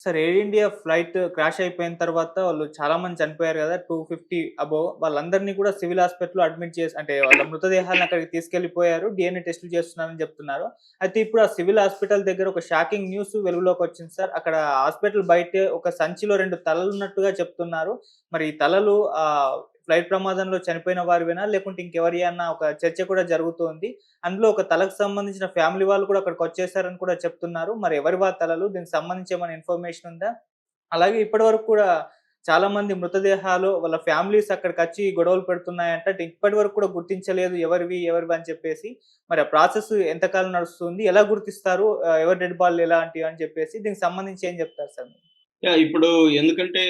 Sir air India flight crash అయిపోయిన తర్వాత వాళ్ళు చాలా మంది చనిపోయారు గదా! 250 అబోవ్ వాళ్ళందరిని కూడా సివిల్ హాస్పిటల్‌లో అడ్మిట్ చేసి అంటే వాళ్ళ మృతదేహాలను అక్కడికి తీసుకెళ్ళిపోయారు. డీఎన్ఏ టెస్టులు చేస్తున్నారని జెప్తున్నారు. అయితే ఇప్పుడు ఆ సివిల్ హాస్పిటల్ దగ్గర ఒక షాకింగ్ న్యూస్ వెలుగులోకొచ్చింది సార్. అక్కడ హాస్పిటల్ బయటే ఒక సంచిలో 2 తలలున్నట్టుగా చెప్తున్నారు. మరి ఈ తలలు ఫ్లైట్ ప్రమాదంలో చనిపోయిన వారివేనా? లేకుంటే ఇంకెవరియి అన్న ఒక చర్చ కూడా జరుగుతోంది. అందులో ఒక తలకు సంబంధించిన ఫ్యామిలీ వాళ్ళు కూడా అక్కడికొచ్చేసారని కూడా చెప్తున్నారు. మరి ఎవరి తలలు? దీనికి సంబంధించి ఏమైనా ఇన్ఫర్మేషన్ ఉందా? అలాగే ఇప్పటి వరకు కూడా చాలా మంది మృతదేహాలు వాళ్ళ ఫ్యామిలీస్ అక్కడికచ్చి గొడవలు పెడుతున్నాయంట. అంటే ఇప్పటి వరకు కూడా గుర్తించలేదు ఎవరివి అని చెప్పేసి. మరి ఆ ప్రాసెస్ ఎంతకాలం నడుస్తుంది? ఎలా గుర్తిస్తారు? ఎవరి డెడ్ బాడీలు ఎలాంటివి అని చెప్పేసి దీనికి సంబంధించి ఏం చెప్తారు సార్ మీరు? ఇప్పుడు ఎందుకంటే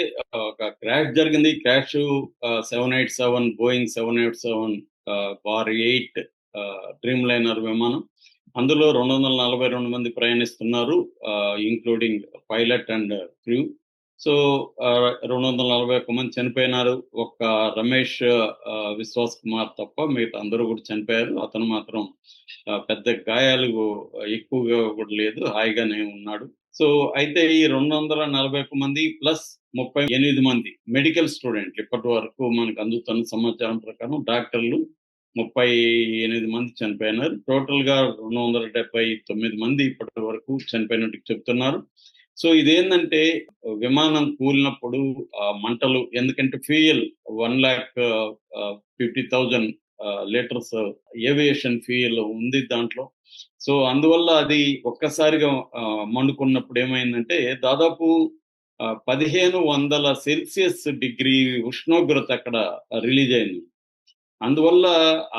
ఒక క్రాష్ జరిగింది. Crash 787 Boeing 787 bar 8 Dreamliner విమానం. అందులో 242 మంది ప్రయాణిస్తున్నారు. Including pilot and crew. So, 241 మంది చనిపోయినారు. ఒక్క రమేష్ విశ్వాస్ కుమార్ తప్ప మిగతా అందరూ కూడా చనిపోయారు. అతను మాత్రం పెద్ద గాయాలు ఎక్కువగా కూడా లేదు. హాయిగానే ఉన్నాడు. సో, అయితే ఈ 241 మంది ప్లస్ 38 మంది మెడికల్ స్టూడెంట్లు ఇప్పటి వరకు మనకు అందుతున్న సమాచారం ప్రకారం డాక్టర్లు 38 మంది చనిపోయినారు. టోటల్‌గా 279 మంది ఇప్పటి వరకు చనిపోయినట్టు చెప్తున్నారు. సో, ఇదేందంటే విమానం కూలినప్పుడు మంటలు ఎందుకంటే ఫ్యూయల్ 1,50,000 లీటర్స్ ఏవియేషన్ ఫ్యూయల్ ఉంది దాంట్లో. సో, అందువల్ల అది ఒక్కసారిగా మండుకున్నప్పుడు ఏమైందంటే దాదాపు 1500 సెల్సియస్ డిగ్రీ ఉష్ణోగ్రత అక్కడ రిలీజ్ అయింది. అందువల్ల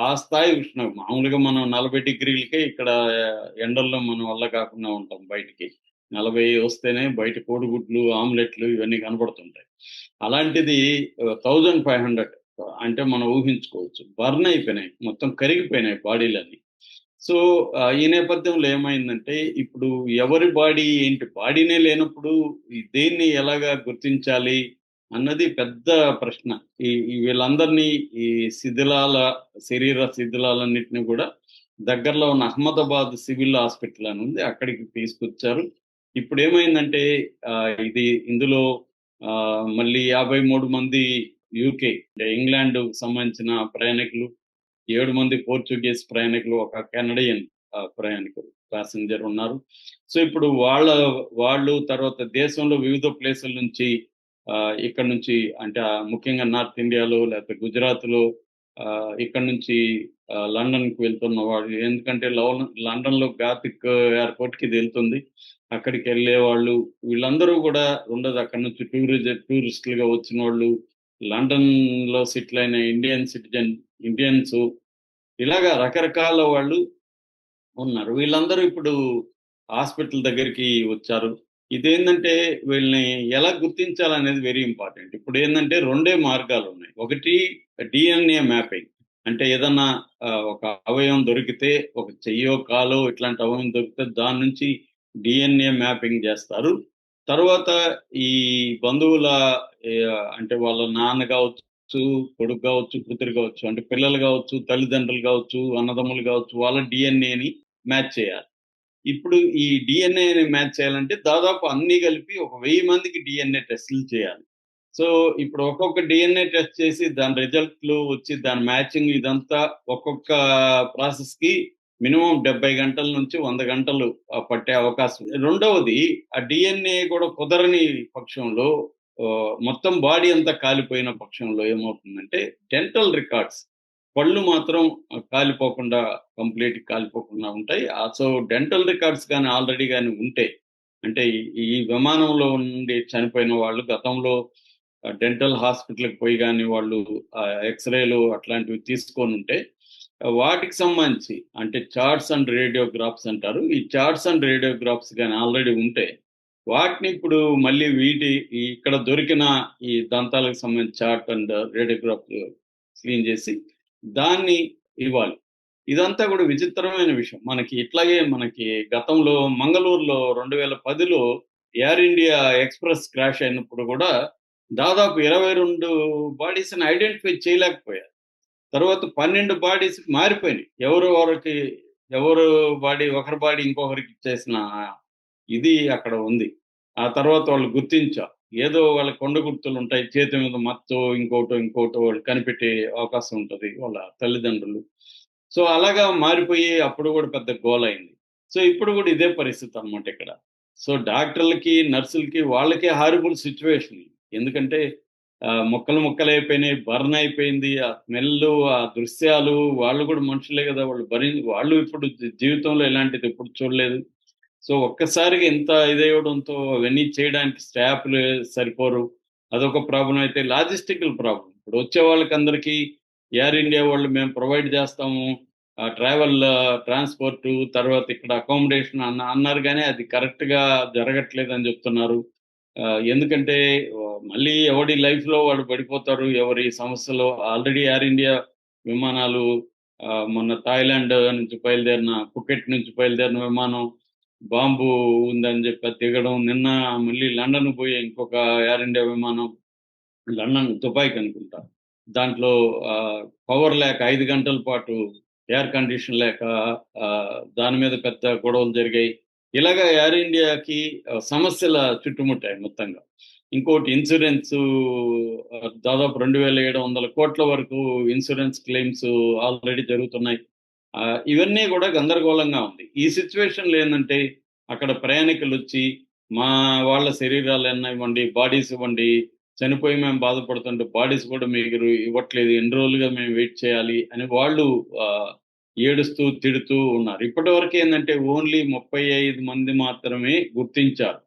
ఆ స్థాయి మామూలుగా మనం 40 డిగ్రీలకే ఇక్కడ ఎండల్లో మన వల్ల కాకుండా ఉంటాం బయటికి. 40 వస్తేనే బయట కోడిగుడ్లు, ఆమ్లెట్‌లు ఇవన్నీ కనపడుతుంటాయి. అలాంటిది 1500 అంటే మనం ఊహించుకోవచ్చు. బర్న్ అయిపోయినాయి. మొత్తం కరిగిపోయినాయి బాడీలన్నీ. సో, ఈ నేపథ్యంలో ఏమైందంటే ఇప్పుడు ఎవరి బాడీ ఏంటి? బాడీనే లేనప్పుడు దేన్ని ఎలాగా గుర్తించాలి అన్నది పెద్ద ప్రశ్న. ఈ వీళ్ళందరినీ ఈ శిథిలాల శరీర శిథిలాలన్నిటిని గూడా దగ్గరలో ఉన్న అహ్మదాబాద్ సివిల్ హాస్పిటల్ అని ఉంది. అక్కడికి తీసుకొచ్చారు. ఇప్పుడేమైందంటే ఇందులో మళ్ళీ 53 మంది యూకే అంటే ఇంగ్లాండ్‌కి సంబంధించిన ప్రయాణికులు, 7 మంది పోర్చుగీస్ ప్రయాణికులు, ఒక కెనడియన్ ప్రయాణికులు ప్యాసింజర్ ఉన్నారు. సో, ఇప్పుడు వాళ్ళు తర్వాత దేశంలో వివిధ ప్లేసుల నుంచి ఇక్కడ నుంచి అంటే ముఖ్యంగా నార్త్ ఇండియాలో లేకపోతే గుజరాత్‌లో ఇక్కడ నుంచి లండన్‌కి వెళ్తున్న వాళ్ళు ఎందుకంటే లండన్‌లో గాతిక్ ఎయిర్‌పోర్ట్‌కి ఇది ఎళ్తుంది. అక్కడికెళ్ళేవాళ్ళు వీళ్ళందరూ గూడా ఉండదు. అక్కడి నుంచి టూరిస్టులుగా వచ్చినోళ్ళు, లండన్‌లో సెటిల్ అయిన ఇండియన్స్ ఇలాగా రకరకాల వాళ్ళు ఉన్నారు. వీళ్ళందరూ ఇప్పుడు హాస్పిటల్ దగ్గరికి వచ్చారు. ఇదేందంటే వీళ్ళని ఎలా గుర్తించాలనేది వెరీ ఇంపార్టెంట్. ఇప్పుడేందంటే రెండే మార్గాలున్నాయి. ఒకటి డీఎన్ఏ మ్యాపింగ్. అంటే ఏదన్నా ఒక అవయవం దొరికితే ఒక చెయ్యో, కాలో ఇట్లాంటి అవయవం దొరికితే దాని నుంచి డీఎన్ఏ మ్యాపింగ్ జేస్తారు. తర్వాత ఈ బంధువుల అంటే వాళ్ళ నాన్న గావచ్చు, కొడుకు గావచ్చు, కూతురు గావచ్చు అంటే పిల్లలు గావచ్చు, తల్లిదండ్రులు గావచ్చు, అన్నదమ్ములు గావచ్చు వాళ్ళ డీఎన్ఏని మ్యాచ్ చేయాలి. ఇప్పుడు ఈ డీఎన్ఏని మ్యాచ్ చేయాలంటే దాదాపు అన్నీ కలిపి ఒక 1000 మందికి డీఎన్ఏ టెస్టులు చేయాలి. సో, ఇప్పుడు ఒక్కొక్క డీఎన్ఏ టెస్ట్ చేసి దాని రిజల్ట్‌లు వచ్చి దాని మ్యాచింగ్ ఇదంతా ఒక్కొక్క ప్రాసెస్‌కి మినిమమ్ 70 గంటల నుంచి 100 గంటలు పట్టే అవకాశం. రెండవది ఆ డీఎన్ఏ కూడా కుదరని పక్షంలో మొత్తం బాడీ అంతా కాలిపోయిన పక్షంలో ఏమవుతుందంటే డెంటల్ రికార్డ్స్ పళ్ళు మాత్రం కాలిపోకుండా కంప్లీట్‌గా కాలిపోకుండా ఉంటాయి. సో, డెంటల్ రికార్డ్స్ గాని ఆల్రెడీ గాని ఉంటే అంటే ఈ విమానంలో నుండి చనిపోయిన వాళ్ళు గతంలో డెంటల్ హాస్పిటల్‌కి పోయి గాని వాళ్ళు ఎక్స్‌రేలు అట్లాంటివి తీసుకొనుంటే వాటికి సంబంధించి అంటే చార్ట్స్ అండ్ రేడియోగ్రాఫ్స్ అంటారు. ఈ చార్ట్స్ అండ్ రేడియోగ్రాఫ్స్ గాని ఆల్రెడీ ఉంటే వాటిని ఇప్పుడు మళ్ళీ ఇక్కడ దొరికిన ఈ దంతాలకు సంబంధించిన చార్ట్ అండ్ రేడియోగ్రాఫ్ క్లీన్ చేసి దాన్ని ఇవ్వాలి. ఇదంతా కూడా విచిత్రమైన విషయం. మనకి గతంలో మంగళూరులో 2010లో ఎయిర్ ఇండియా ఎక్స్‌ప్రెస్ క్రాష్ అయినప్పుడు కూడా దాదాపు 22 బాడీస్‌ని ఐడెంటిఫై చేయలేకపోయారు. తర్వాత 12 బాడీస్ మారిపోయినాయి. ఎవరు బాడీ ఒకరి బాడీ ఇంకొకరికి ఇచ్చేసిన ఇది అక్కడ ఉంది. ఆ తర్వాత వాళ్ళు గుర్తించారు. ఏదో వాళ్ళ కొండ గుర్తులు ఉంటాయి. చేతి మీద మచ్చో, ఇంకోటో వాళ్ళు కనిపెట్టే అవకాశం ఉంటది వాళ్ళ తల్లిదండ్రులు. సో, అలాగా మారిపోయి అప్పుడు గూడా పెద్ద గోలయింది. సో, ఇప్పుడు గూడా ఇదే పరిస్థితనమాట ఇక్కడ. సో, డాక్టర్లకి, నర్సులకి వాళ్ళకే హారిబుల్ సిట్యుయేషన్. ఎందుకంటే ముక్కలు ముక్కలైపోయినాయి. బర్న్ అయిపోయింది. ఆ స్మెల్లు, ఆ దృశ్యాలు వాళ్ళు గూడా మనుషులే గదా! వాళ్ళు ఇప్పుడు జీవితంలో ఇలాంటిది ఎప్పుడు చూడలేదు. సో, ఒక్కసారిగా ఇంత ఇదవ్వడంతో అవన్నీ చేయడానికి స్టాఫ్‌లు సరిపోరు. అదొక ప్రాబ్లమ్ అయితే లాజిస్టికల్ ప్రాబ్లమ్. ఇప్పుడు వచ్చే వాళ్ళకందరికీ ఎయిర్ ఇండియా వాళ్ళు మేము ప్రొవైడ్ చేస్తాము. ట్రావెల్ ట్రాన్స్‌పోర్టు తర్వాత ఇక్కడ అకామిడేషన్ అన్నారు గానీ అది కరెక్ట్‌గా జరగట్లేదని జెప్తున్నారు. ఎందుకంటే మళ్ళీ ఎవడి లైఫ్‌లో వాడు పడిపోతారు. ఎవరి సమస్యలో ఆల్రెడీ ఎయిర్ ఇండియా విమానాలు మొన్న థాయిలాండ్ నుంచి బయలుదేరిన ఫుకెట్ నుంచి బయలుదేరిన విమానం బాంబు ఉందని జెప్పి అది దిగడం. నిన్న మళ్ళీ లండన్‌కి పోయే ఇంకొక ఎయిర్ ఇండియా విమానం దుబాయ్‌కనుకుంటా. దాంట్లో పవర్ లేక 5 గంటల పాటు ఎయిర్ కండిషన్ లేక దాని మీద పెద్ద గొడవలు జరిగాయి. ఇలాగ ఎయిర్ ఇండియాకి సమస్యల చుట్టుముట్టాయి మొత్తంగా. ఇంకోటి ఇన్సూరెన్సు దాదాపు 2,700,00,00,000 వరకు ఇన్సూరెన్స్ క్లెయిమ్స్ ఆల్రెడీ జరుగుతున్నాయి. ఇవన్నీ గూడా గందరగోళంగా ఉంది. ఈ సిట్యుయేషన్‌లో ఏందంటే అక్కడ ప్రయాణికులొచ్చి మా వాళ్ళ శరీరాలెన్నయివ్వండి, బాడీస్ ఇవ్వండి. చనిపోయి మేము బాధపడుతుంటే బాడీస్ కూడా మీరు ఇవ్వట్లేదు. ఎన్ని రోజులుగా మేము వెయిట్ చేయాలి అని వాళ్ళు ఆహ్, ఏడుస్తూ, తిడుతూ ఉన్నారు. ఇప్పటివరకేందంటే ఓన్లీ 35 మంది మాత్రమే గుర్తించారు.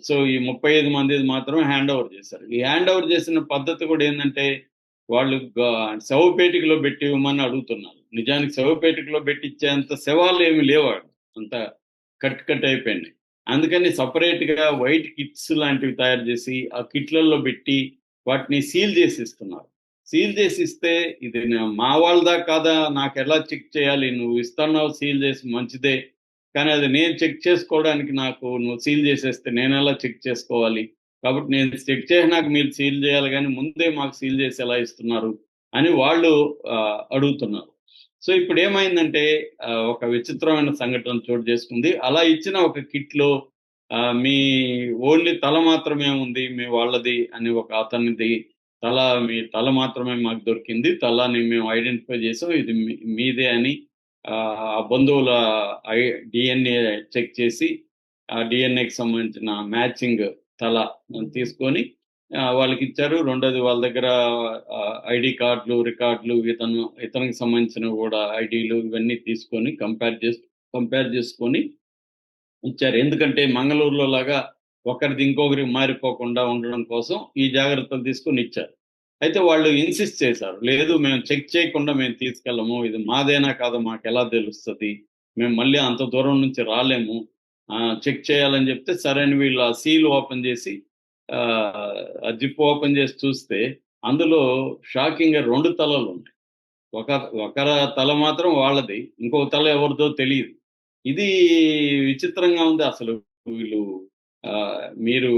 సో, ఈ 35 మందిది మాత్రమే హ్యాండ్ ఓవర్ చేశారు. ఈ హ్యాండ్ ఓవర్ చేసిన పద్ధతి కూడా ఏందంటే వాళ్ళు శవపేటికలో పెట్టి ఇవ్వమని అడుగుతున్నారు. నిజానికి శవపేటికలో పెట్టిచ్చేంత శవాలేమి లేవాడ. అంతా కట్ అయిపోయినాయి. అందుకని సెపరేట్‌గా వైట్ కిట్స్ లాంటివి తయారు జేసి, ఆ కిట్‌లలో బెట్టి, వాటిని సీల్ జేసిస్తున్నారు. సీల్ జేసిస్తే ఇది మా వాళ్ళదా కాదా నాకెలా చెక్ చేయాలి? నువ్వు ఇస్తన్నావు సీల్ జేసి మంచిదే. కానీ అది నేను చెక్ చేసుకోవడానికి నువ్వు సీల్ జేసేస్తే నేనెలా చెక్ చేసుకోవాలి? కాబట్టి నేను చెక్ చేసినాక మీరు సీల్ జేయాలి గానీ, ముందే మాకు సీల్ జేసి ఎలా ఇస్తున్నారు? అని వాళ్ళు అడుగుతున్నారు. సో, ఇప్పుడేమైందంటే ఒక విచిత్రమైన సంఘటన చోటు చేసుకుంది. అలా ఇచ్చిన ఒక కిట్‌లో మీ ఓన్లీ తల మాత్రమే ఉంది మీ వాళ్ళది అని ఒక అతనిది మీ తల మాత్రమే మాకు దొరికింది. తలని మేము ఐడెంటిఫై చేసాం. ఇది మీదే అని ఆ బంధువుల ఐ డీఎన్ఏ చెక్ చేసి, ఆ డీఎన్ఏకి సంబంధించిన మ్యాచింగ్ తల తీసుకొని వాళ్ళకిచ్చారు. రెండోది వాళ్ళ దగ్గర ఐడీ కార్డ్‌లు, రికార్డ్‌లు ఇతనికి సంబంధించినవి గూడా ఐడీలు ఇవన్నీ తీసుకొని కంపేర్ చేసుకొని ఇచ్చారు. ఎందుకంటే మంగళూరులో లాగా ఒకరిది ఇంకొకరికి మారిపోకుండా ఉండడం కోసం ఈ జాగ్రత్తలు తీసుకొని ఇచ్చారు. అయితే వాళ్ళు ఇన్సిస్ట్ చేశారు. లేదు మేము చెక్ చేయకుండా మేము తీసుకెళ్ళము. ఇది మాదేనా కాదో మాకెలా తెలుస్తది? మేము మళ్ళీ అంత దూరం నుంచి రాలేము. చెక్ చేయాలని చెప్తే సరే అని వీళ్ళు ఆ సీల్ ఓపెన్ చేసి ఆ జిప్ ఓపెన్ చేసి చూస్తే అందులో షాకింగ్‌గా 2 తలలున్నాయి. ఒక ఒకర తల మాత్రం వాళ్ళది. ఇంకొక తల ఎవరిదో తెలీదు. ఇది విచిత్రంగా ఉంది అసలు. వీళ్ళు మీరు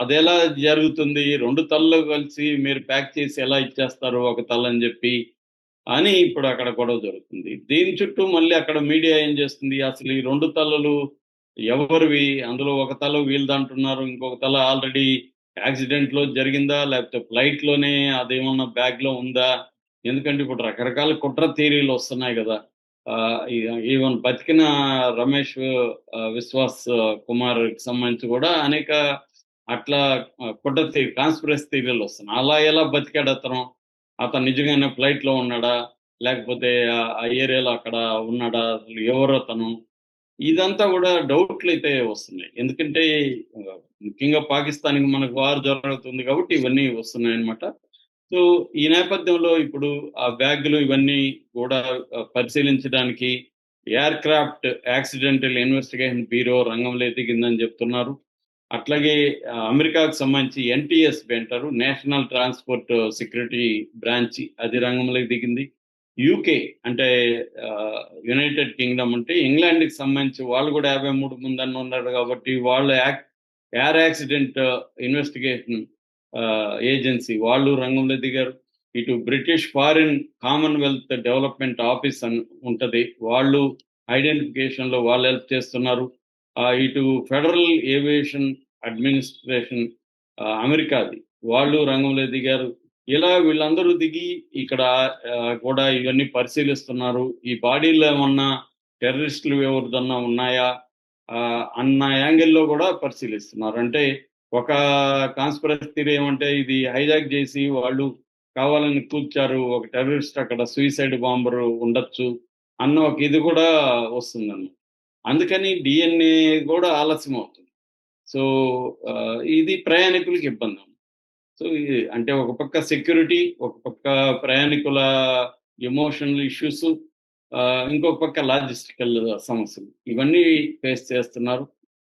అదెలా జరుగుతుంది? 2 తలలు కలిసి మీరు ప్యాక్ చేసి ఎలా ఇచ్చేస్తారు ఒక తల అని జెప్పి, అని ఇప్పుడు అక్కడ గొడవ జరుగుతుంది. దీని చుట్టూ మళ్ళీ అక్కడ మీడియా ఏం చేస్తుంది? అసలు ఈ 2 తలలు ఎవరివి? అందులో ఒక తల వీళ్ళదంటున్నారు. ఇంకొక తల ఆల్రెడీ యాక్సిడెంట్‌లో జరిగిందా? లేకపోతే ఫ్లైట్‌లోనే అదేమన్నా బ్యాగ్‌లో ఉందా? ఎందుకంటే ఇప్పుడు రకరకాల కుట్ర థియరీలొస్తున్నాయి గదా! ఈవెన్ బతికిన రమేష్ విశ్వాస్ కుమార్‌కి సంబంధించి గూడా అనేక అట్లా కుట్ర కాన్స్పిరసీ థియరీలొస్తున్నాయి. అలా ఎలా బతికాడతను? అతను నిజంగానే ఫ్లైట్‌లో ఉన్నాడా? లేకపోతే ఆ ఏరియాలో అక్కడ ఉన్నాడా? అసలు ఎవరతను? ఇదంతా గూడా డౌట్‌లయితే వస్తున్నాయి. ఎందుకంటే ముఖ్యంగా పాకిస్తాన్‌కి మనకు వార్ జరుగుతుంది కాబట్టి ఇవన్నీ వస్తున్నాయన్నమాట. సో, ఈ నేపథ్యంలో ఇప్పుడు ఆ బ్యాగులు ఇవన్నీ గూడా పరిశీలించడానికి ఎయిర్‌క్రాఫ్ట్ యాక్సిడెంటల్ ఇన్వెస్టిగేషన్ బ్యూరో రంగంలో దిగిందని జెప్తున్నారు. అట్లాగే అమెరికాకు సంబంధించి ఎన్‌టీఎస్‌బీ అంటారు. నేషనల్ ట్రాన్స్‌పోర్ట్ సెక్యూరిటీ బ్రాంచ్ అది రంగంలోకి దిగింది. యూకే అంటే యునైటెడ్ కింగ్‌డమ్ అంటే ఇంగ్లాండ్‌కి సంబంధించి వాళ్ళు గూడా 53 మందన్న ఉన్నారు గాబట్టి వాళ్ళు ఎయిర్ యాక్సిడెంట్ ఇన్వెస్టిగేషన్ ఏజెన్సీ వాళ్ళు రంగంలో దిగారు. ఇటు British foreign Commonwealth development office అని ఉంటది. వాళ్ళు ఐడెంటిఫికేషన్‌లో వాళ్ళు హెల్ప్ చేస్తున్నారు. ఇటు ఫెడరల్ ఏవియేషన్ అడ్మినిస్ట్రేషన్ అమెరికాది వాళ్ళు రంగంలో దిగారు. ఇలా వీళ్ళందరూ దిగి ఇక్కడ కూడా ఇవన్నీ పరిశీలిస్తున్నారు. ఈ బాడీలో ఏమన్నా టెర్రరిస్టులు ఎవరిదన్నా ఉన్నాయా అన్న యాంగిల్‌లో కూడా పరిశీలిస్తున్నారు. అంటే ఒక కాన్స్పిరసీ థియరీ ఏమంటే ఇది హైజాక్ చేసి వాళ్ళు కావాలని కూల్చారు. ఒక టెర్రరిస్ట్ అక్కడ సూసైడ్ బాంబర్ ఉండొచ్చు అన్న ఒక ఇది కూడా వస్తుందన్నమాట. అందుకని డీఎన్ఏ కూడా ఆలస్యం అవుతుంది. సో, ఇది ప్రయాణికులకి ఇబ్బంది. సో, అంటే ఒక పక్క సెక్యూరిటీ, ఒక పక్క ప్రయాణికుల ఎమోషనల్ ఇష్యూస్, ఇంకొక పక్క లాజిస్టికల్ సమస్యలు. ఇవన్నీ ఫేస్ చేస్తున్నారు.